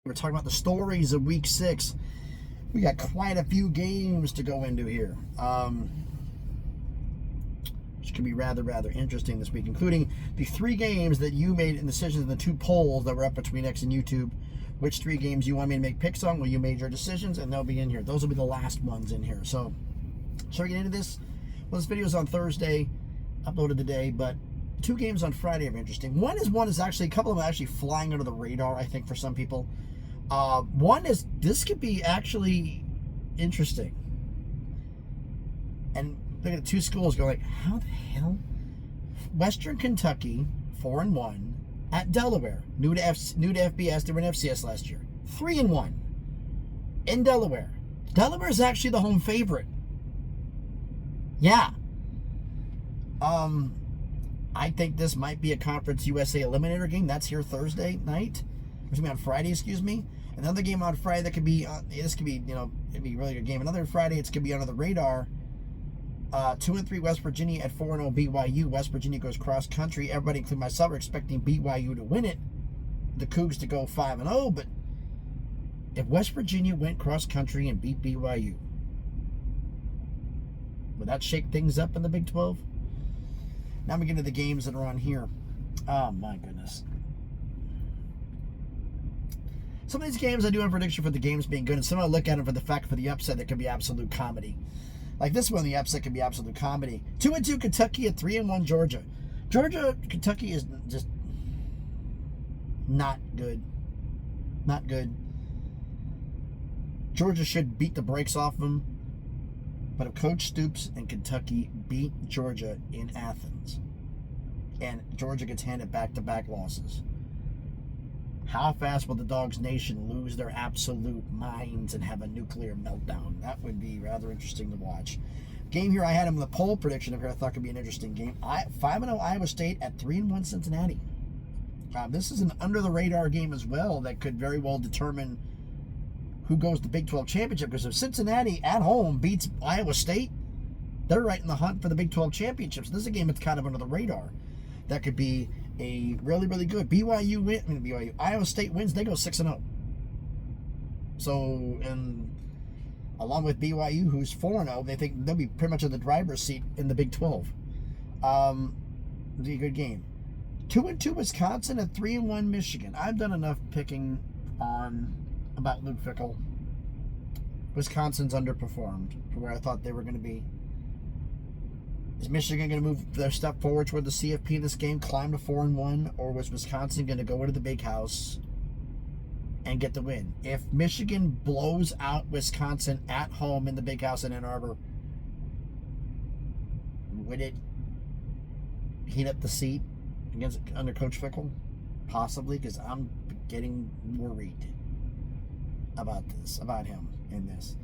We're talking about the stories of Week 6. We got quite a few games to go into here, which could be rather interesting this week, including the 3 games that you made in decisions in the 2 polls that were up between X and YouTube. Which 3 games you want me to make picks on? Well, you made your decisions, and they'll be in here. Those will be the last ones in here. So, shall we get into this? Well, this video is on Thursday, uploaded today, but 2 games on Friday are interesting. One is actually, a couple of them are actually flying under the radar, I think, for some people. One is, this could be actually interesting. And look at the 2 schools go like, how the hell? Western Kentucky, 4-1, at Delaware. New to FBS, they were in FCS last year. 3-1 in Delaware. Delaware is actually the home favorite. Yeah. I think this might be a Conference USA eliminator game. That's here Thursday night. It's gonna be on Friday, excuse me. Another game on Friday that could be, this could be, it'd be a really good game. Another Friday, it's gonna be under the radar. 2-3 West Virginia at 4-0 BYU. West Virginia goes cross country. Everybody, including myself, are expecting BYU to win it. The Cougs to go 5-0. But if West Virginia went cross country and beat BYU, would that shake things up in the Big 12? Now we get into the games that are on here. Oh my goodness. Some of these games I do have a prediction for the games being good, and some I look at them for the fact for the upset that could be absolute comedy. Like this one, the upset could be absolute comedy. 2-2 Kentucky at 3-1 Georgia. Kentucky is just not good. Not good. Georgia should beat the brakes off them. But if Coach Stoops and Kentucky beat Georgia in Athens, and Georgia gets handed back-to-back losses, how fast will the Dogs Nation lose their absolute minds and have a nuclear meltdown? That would be rather interesting to watch. Game here, I had him in the poll prediction of here. I thought could be an interesting game. 5-0 Iowa State at 3-1 Cincinnati. This is an under-the-radar game as well that could very well determine who goes to Big 12 championship, because if Cincinnati at home beats Iowa State, they're right in the hunt for the Big 12 championship. So this is a game that's kind of under the radar. That could be a really good Iowa State wins, they go 6-0. So, and along with BYU, who's 4-0, they think they'll be pretty much in the driver's seat in the Big 12. It'll be a good game. 2-2 Wisconsin at 3-1 Michigan. I've done enough picking on about Luke Fickell. Wisconsin's underperformed for where I thought they were going to be. Is Michigan going to move their step forward toward the CFP in this game, climb to 4-1, or was Wisconsin going to go into the big house and get the win? If Michigan blows out Wisconsin at home in the big house in Ann Arbor, would it heat up the seat under Coach Fickell? Possibly, because I'm getting worried about him in this.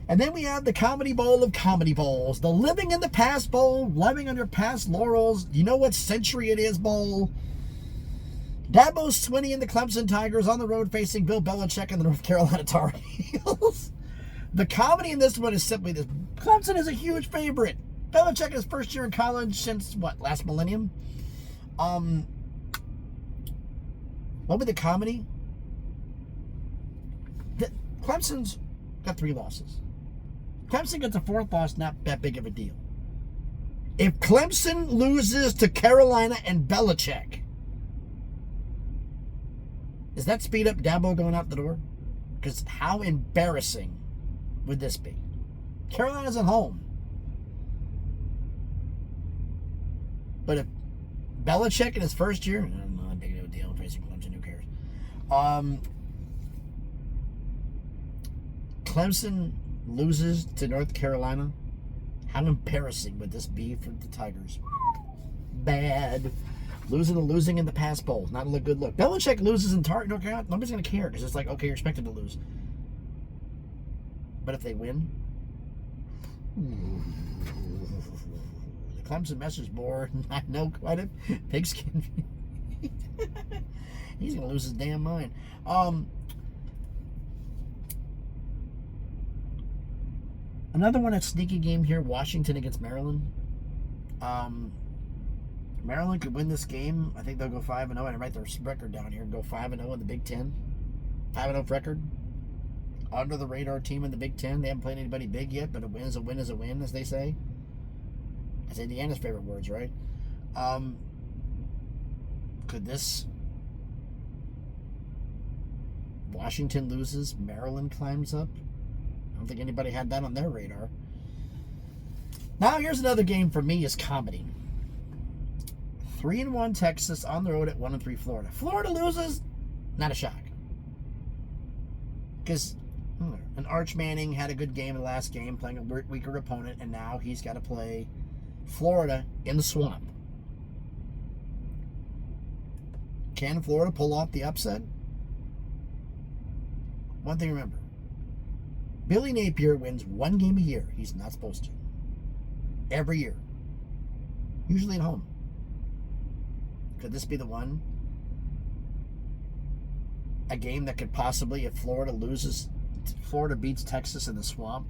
And then we have the Comedy Bowl of Comedy Bowls, the Living in the Past Bowl, living under past laurels. You know what century it is bowl? Dabo Swinney and the Clemson Tigers on the road facing Bill Belichick and the North Carolina Tar Heels. The comedy in this one is simply this: Clemson is a huge favorite. Belichick is first year in college since last millennium. What would the comedy? Clemson's got 3 losses. Clemson gets a 4th loss, not that big of a deal. If Clemson loses to Carolina and Belichick, does that speed up Dabo going out the door? Because how embarrassing would this be? Carolina's at home. But if Belichick in his first year, not a big deal facing Clemson, who cares? Clemson loses to North Carolina. How embarrassing would this be for the Tigers? Bad. Losing in the Pass Bowl. Not a good look. Belichick loses in North Carolina. Nobody's going to care because it's like, okay, you're expected to lose. But if they win, the Clemson message board, I know quite a pigskin. He's going to lose his damn mind. Another one, a sneaky game here, Washington against Maryland. Maryland could win this game. I think they'll go 5-0. I write their record down here and go 5-0 in the Big Ten. 5-0 record. Under the radar team in the Big Ten. They haven't played anybody big yet, but a win is a win is a win, as they say. That's Indiana's favorite words, right? Could this... Washington loses, Maryland climbs up? I don't think anybody had that on their radar. Now, here's another game for me is comedy. 3-1 Texas on the road at 1-3 Florida. Florida loses, not a shock. Because an Arch Manning had a good game in the last game, playing a weaker opponent, and now he's got to play Florida in the swamp. Can Florida pull off the upset? One thing to remember. Billy Napier wins one game a year. He's not supposed to. Every year. Usually at home. Could this be the one? A game that could possibly, if Florida loses, Florida beats Texas in the swamp.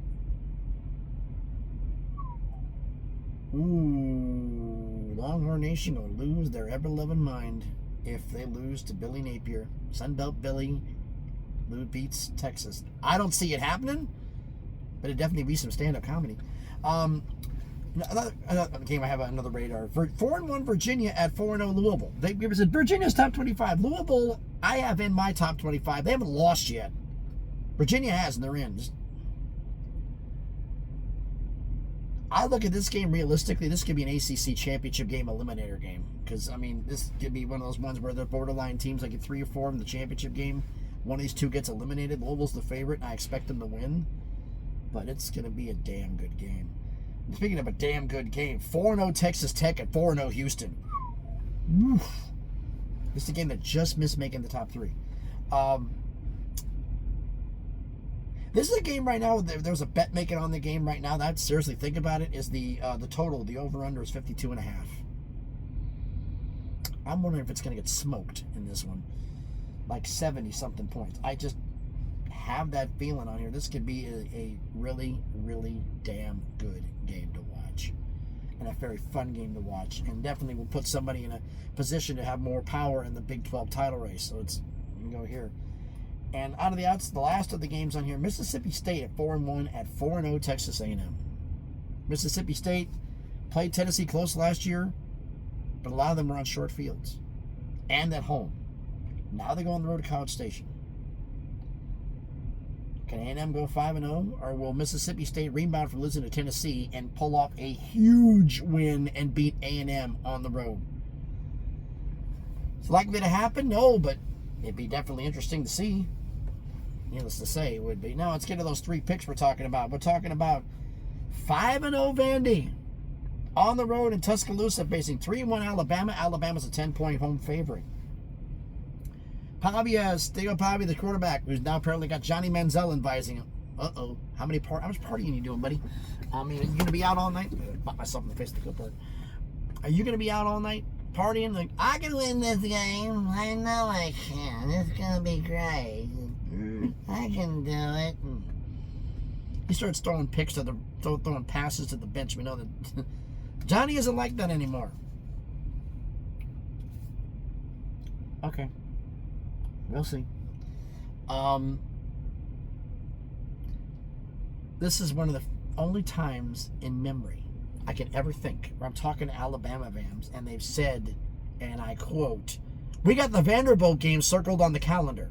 Ooh, Longhorn Nation will lose their ever-loving mind if they lose to Billy Napier. Sunbelt Billy beats Texas. I don't see it happening, but it'd definitely be some stand-up comedy. Another game I have on another radar. 4-1 Virginia at 4-0 Louisville. It was Virginia's top 25. Louisville, I have in my top 25. They haven't lost yet. Virginia has, and they're in. I look at this game realistically. This could be an ACC championship game, eliminator game. Because, I mean, this could be one of those ones where they're borderline teams, like 3 or 4 in the championship game. One of these two gets eliminated. Louisville's the favorite, and I expect them to win. But it's going to be a damn good game. Speaking of a damn good game, 4-0 Texas Tech at 4-0 Houston. Oof. This is a game that just missed making the top 3. This is a game right now. There's a bet making on the game right now. That, seriously, think about it, is the total. The over-under is 52.5. I'm wondering if it's going to get smoked in this one. Like 70-something points. I just have that feeling on here. This could be a really, really damn good game to watch. And a very fun game to watch. And definitely will put somebody in a position to have more power in the Big 12 title race. So you can go here. And out of the last of the games on here, Mississippi State at 4-1 at 4-0 Texas A&M. Mississippi State played Tennessee close last year, but a lot of them were on short fields and at home. Now they go on the road to College Station. Can A&M go 5-0, or will Mississippi State rebound from losing to Tennessee and pull off a huge win and beat A&M on the road? It's likely to happen? No, but it'd be definitely interesting to see. Needless to say, it would be. Now, let's get to those 3 picks we're talking about. We're talking about 5-0 Vandy on the road in Tuscaloosa facing 3-1 Alabama. Alabama's a 10-point home favorite. Stego Pavia, the quarterback, who's now apparently got Johnny Manziel advising him. Uh-oh. How much partying you doing, buddy? I mean, are you going to be out all night? I bought myself in the face with the clipboard. Are you going to be out all night partying? Like, I can win this game. I know I can. It's going to be great. I can do it. He starts throwing throwing passes to the bench. We know that Johnny isn't like that anymore. Okay. We'll see. This is one of the only times in memory I can ever think where I'm talking to Alabama fans and they've said, and I quote, "We got the Vanderbilt game circled on the calendar."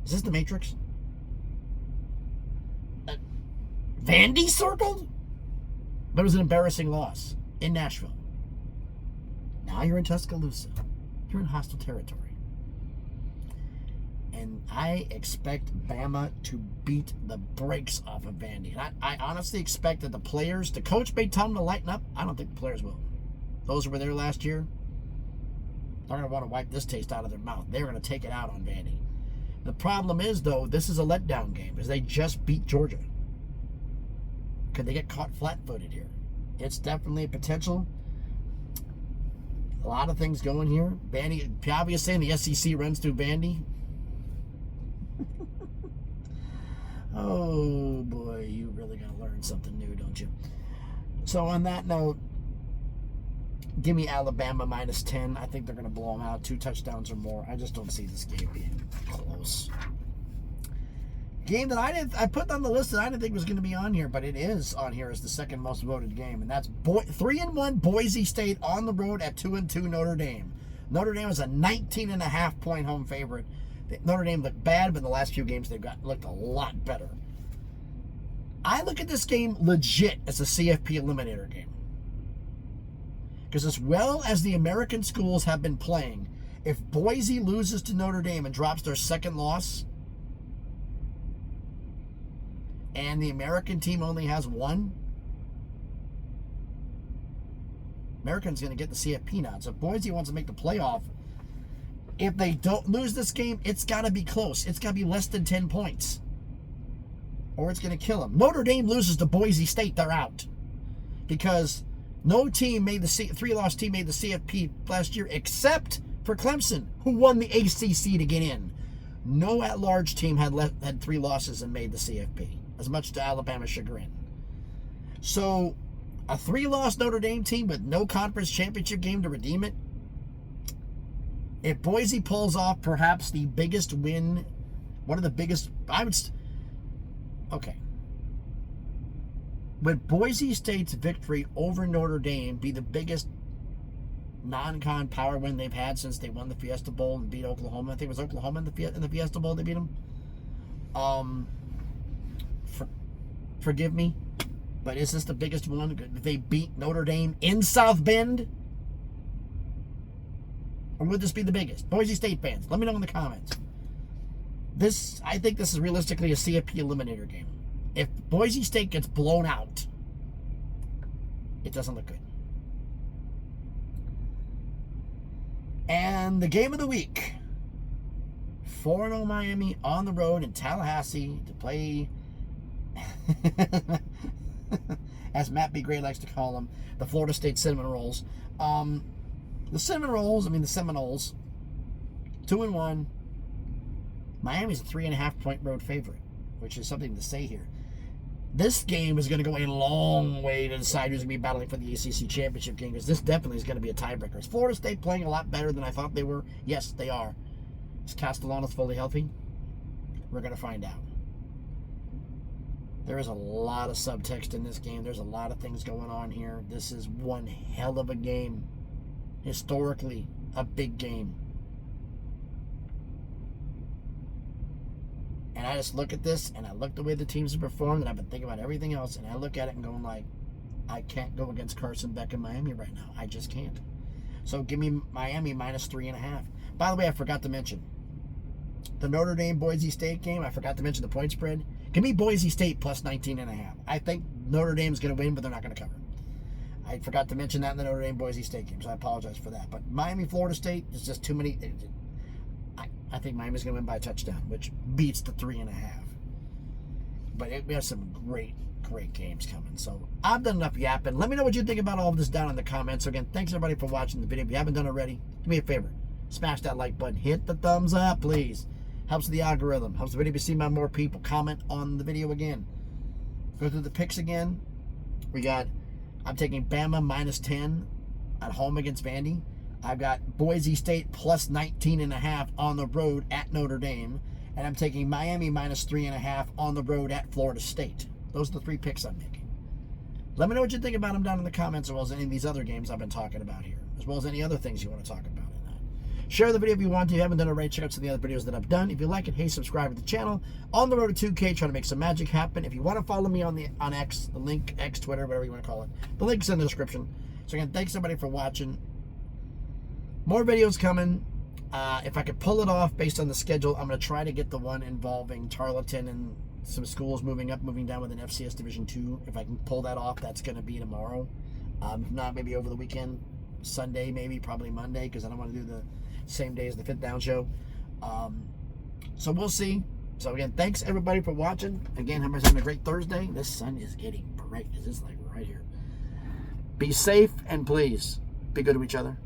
Is this the Matrix? Vandy circled? But it was an embarrassing loss in Nashville. Now you're in Tuscaloosa. You're in hostile territory. And I expect Bama to beat the brakes off of Vandy. And I honestly expect that the coach may tell them to lighten up. I don't think the players will. Those who were there last year, they're going to want to wipe this taste out of their mouth. They're going to take it out on Vandy. The problem is, though, this is a letdown game because they just beat Georgia. Could they get caught flat-footed here? It's definitely a potential. A lot of things going here. Vandy, Pavia saying the SEC runs through Vandy. Oh, boy, you really got to learn something new, don't you? So on that note, Give me Alabama minus 10. I think they're going to blow them out. 2 touchdowns or more. I just don't see this game being close. Game that I put on the list that I didn't think was going to be on here, but it is on here as the second most voted game, and that's 3-1 Boise State on the road at 2-2 Notre Dame. Notre Dame is a 19.5 point home favorite. Notre Dame looked bad, but in the last few games they've looked a lot better. I look at this game legit as a CFP eliminator game. Because as well as the American schools have been playing, if Boise loses to Notre Dame and drops their second loss, and the American team only has 1, American's going to get the CFP nod. So if Boise wants to make the playoff, if they don't lose this game, it's got to be close. It's got to be less than 10 points. Or it's going to kill them. Notre Dame loses to Boise State, they're out. Because no team made the 3-loss team made the CFP last year except for Clemson, who won the ACC to get in. No at-large team had 3 losses and made the CFP, as much to Alabama's chagrin. So, a 3-loss Notre Dame team with no conference championship game to redeem it. If Boise pulls off perhaps the biggest win, one of the biggest, okay. Would Boise State's victory over Notre Dame be the biggest non-con power win they've had since they won the Fiesta Bowl and beat Oklahoma? I think it was Oklahoma in the Fiesta Bowl they beat them. Forgive me, but is this the biggest one? They beat Notre Dame in South Bend? Or would this be the biggest? Boise State fans, let me know in the comments. I think this is realistically a CFP eliminator game. If Boise State gets blown out, it doesn't look good. And the game of the week, 4-0 Miami on the road in Tallahassee to play, as Matt B. Gray likes to call them, the Florida State Cinnamon Rolls. The Seminoles, 2-1. Miami's a 3.5 point road favorite, which is something to say here. This game is going to go a long way to decide who's going to be battling for the ACC championship game, because this definitely is going to be a tiebreaker. Is Florida State playing a lot better than I thought they were? Yes, they are. Is Castellanos fully healthy? We're going to find out. There is a lot of subtext in this game. There's a lot of things going on here. This is one hell of a game. Historically, a big game. And I just look at this, and I look the way the teams have performed, and I've been thinking about everything else, and I look at it and going like, I can't go against Carson Beck in Miami right now. I just can't. So give me Miami minus 3.5. By the way, I forgot to mention the Notre Dame Boise State game. I forgot to mention the point spread. Give me Boise State plus 19.5. I think Notre Dame's going to win, but they're not going to cover. I forgot to mention that in the Notre Dame Boise State game, so I apologize for that. But Miami Florida State is just too many. I think Miami's going to win by a touchdown, which beats the 3.5. But we have some great games coming. So I've done enough yapping. Let me know what you think about all of this down in the comments. So again, thanks everybody for watching the video. If you haven't done it already, do me a favor. Smash that like button. Hit the thumbs up, please. Helps with the algorithm. Helps the video be seen by more people. Comment on the video again. Go through the picks again. I'm taking Bama minus 10 at home against Vandy. I've got Boise State plus 19.5 on the road at Notre Dame. And I'm taking Miami minus 3.5 on the road at Florida State. Those are the 3 picks I'm making. Let me know what you think about them down in the comments, as well as any of these other games I've been talking about here, as well as any other things you want to talk about in that. Share the video if you want to. If you haven't done it already, check out some of the other videos that I've done. If you like it, hey, subscribe to the channel. On the road to 2K, trying to make some magic happen. If you want to follow me on X, the link, X, Twitter, whatever you want to call it, the link's in the description. So again, thanks everybody for watching. More videos coming. If I could pull it off based on the schedule, I'm going to try to get the one involving Tarleton and some schools moving up, moving down with an FCS Division 2. If I can pull that off, that's going to be tomorrow. If not, maybe over the weekend, Sunday, maybe, probably Monday, because I don't want to do the same day as the Fifth Down show. So we'll see. So again, thanks everybody for watching. Again, everybody's having a great Thursday. This sun is getting bright. It's just like right here. Be safe, and please be good to each other.